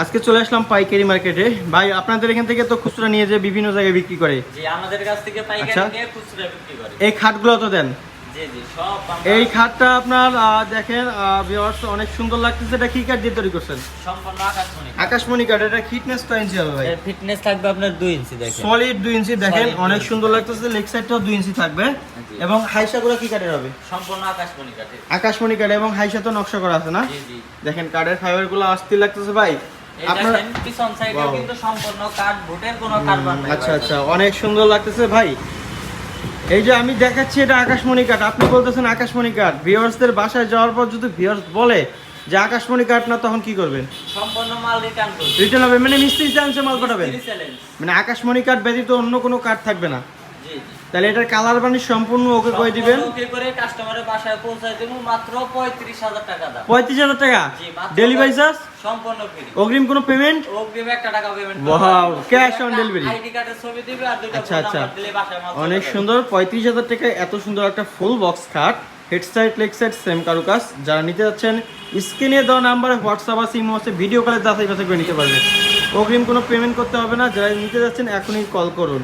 আজকে চলে আসলাম পাইকারি মার্কেটে। ভাই আপনাদের এখান থেকে তো খুচরা নিয়ে যে বিভিন্ন জায়গায় বিক্রি করে। জি, আমাদের কাছ থেকে পাইকারি নিয়ে খুচরা বিক্রি করে। এই খাটগুলো তো দেন? জি জি, সব এই খাটটা আপনার দেখেন ভিউয়ার্স অনেক সুন্দর লাগতেছে। এটা কি কাঠ দিয়ে তৈরি করছেন? সম্পূর্ণ আকাশমণি। আকাশমণি কাঠ। এটা ফিটনেস কত ইঞ্চি হবে ভাই? এর ফিটনেস থাকবে আপনার 2 ইঞ্চি দেখেন। সলিড 2 ইঞ্চি দেখেন, Solid অনেক 2 সুন্দর ইঞ্চি। লাগতেছে। লেগ সাইডটাও 2 ইঞ্চি থাকবে। জি। এবং হাইসাগুলো কি কাঠের হবে? সম্পূর্ণ আকাশমণি কাঠের। আকাশমণি কাঠ এবং হাইসা তো নকশা করা আছে না? জি জি। দেখেন কাঠের ফাইবারগুলো অস্থির লাগতেছে ভাই। এই আপনার দেখেন পিছন সাইডেও Wow. কিন্তু সম্পূর্ণ কাঠ, ভুটের কোনো কারবার নাই। আচ্ছা আচ্ছা, অনেক সুন্দর লাগতেছে ভাই। এই যে আমি দেখাচ্ছি এটা আকাশমণি কাঠ, আপনি বলতেছেন আকাশমণি কাঠ। ভিউয়ার্সদের বাসায় যাওয়ার পর যদি ভিউয়ার্স বলে যে আকাশমণি কাঠ না, তখন কি করবেন? সম্পূর্ণ মাল রিটার্ন করবে। রিটার্ন হবে মানে মিস্ত্রি চান্সে মাল পাঠাবেন? মিস্ত্রি চ্যালেঞ্জ। মানে আকাশমণি কাঠ ব্যতীত অন্য কোনো কাঠ থাকবে না? জি জি। তাহলে এটার কালার বানিশ সম্পূর্ণ ওকে করে দিবেন। ওকে করে কাস্টমারের বাসায় পৌঁছায় দেব মাত্র 35,000 টাকা দাম। 35,000 টাকা জি, মাত্র ডেলিভারি চার্জ? সম্পূর্ণ ফ্রি। অগ্রিম কোনো পেমেন্ট? অগ্রিম 1 টাকা পেমেন্ট করতে ওয়াও, হবে। Cash on delivery. আইডি কার্ডের ছবি দিবে আর দুইটা আচ্ছা ফোন আচ্ছা, নাম্বার দিলে বাসায় মাল অনেক চলে যাবে। সুন্দর। 35,000 টাকায় এত সুন্দর একটা ফুল বক্স খাট, head side leg side same কারুকাজ। যারা নিতে যাচ্ছেন স্ক্রিনে দেওয়া নাম্বারে হোয়াটসঅ্যাপ আছে, ইমো আছে, ভিডিও কলে যাচাই বাছাই করে নিতে পারবেন। অগ্রিম কোনো পেমেন্ট করতে হবে না। যারা নিতে যাচ্ছেন এখনই কল করুন।